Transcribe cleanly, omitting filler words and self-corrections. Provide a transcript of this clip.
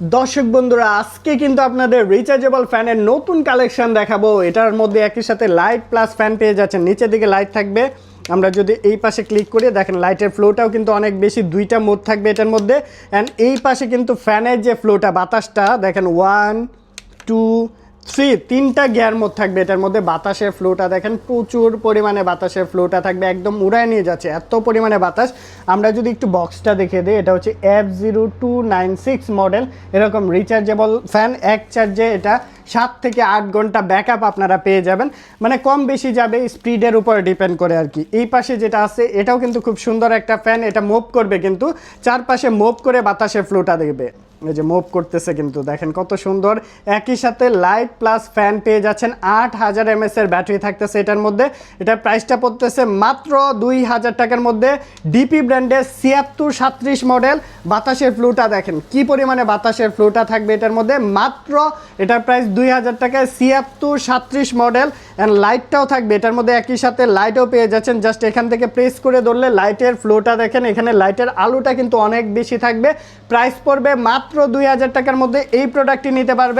দর্শক বন্ধুরা আজকে কিন্তু আপনাদের রিচার্জেবল ফ্যানের নতুন কালেকশন দেখাবো। এটার মধ্যে একই সাথে লাইট প্লাস ফ্যান পেয়ে যাচ্ছেন। নিচের দিকে লাইট থাকবে, আমরা যদি এই পাশে ক্লিক করি দেখেন লাইটের ফ্লোটাও কিন্তু অনেক বেশি, দুইটা মোড থাকবে এটার মধ্যে। অ্যান্ড এই পাশে কিন্তু ফ্যানের যে ফ্লোটা বাতাসটা দেখেন 1 2 3 তিনটা গিয়ার মোড থাকবে এটার মধ্যে। বাতাসের ফ্লোটা দেখেন প্রচুর পরিমাণে বাতাসের ফ্লোটা থাকবে, একদম উড়ায় নিয়ে যাচ্ছে এত পরিমাণে বাতাস। আমরা যদি একটু বক্সটা দেখে দিই, এটা হচ্ছে F0296 মডেল। এরকম রিচার্জেবল ফ্যান, এক চার্জে এটা 7 থেকে 8 ঘন্টা ব্যাকআপ আপনারা পেয়ে যাবেন। মানে কম বেশি যাবে, স্পিডের উপর ডিপেন্ড করে আর কি। এই পাশে যেটা আছে এটাও কিন্তু খুব সুন্দর একটা ফ্যান, এটা মুভ করবে কিন্তু চারপাশে মুভ করে বাতাসের ফ্লোটা দেবে। এই যে মুভ করতেছে কিন্তু দেখেন কত সুন্দর। একই সাথে লাইট প্লাস ফ্যান পেয়ে যাচ্ছেন। 8000 mAh এর ব্যাটারি থাকতেছে এটার মধ্যে। এটার প্রাইসটা পড়তেছে মাত্র 2000 টাকার মধ্যে। ডিপি ব্র্যান্ডের 7637 মডেল। বাতাসের ফ্লোটা দেখেন কি পরিমাণে বাতাসের ফ্লোটা থাকবে এটার মধ্যে। মাত্র এটার প্রাইস 2000 টাকায়, 7637 মডেল। অ্যান্ড লাইটটাও থাকবে এটার মধ্যে, একই সাথে লাইটও পেয়ে যাচ্ছেন। জাস্ট এখান থেকে প্রেস করে ধরলে লাইটের ফ্লোটা দেখেন, এখানে লাইটের আলোটা কিন্তু অনেক বেশি থাকবে। প্রাইস পড়বে মাত্র 2000 টাকার মধ্যে। এই প্রোডাক্টটি নিতে পারবে।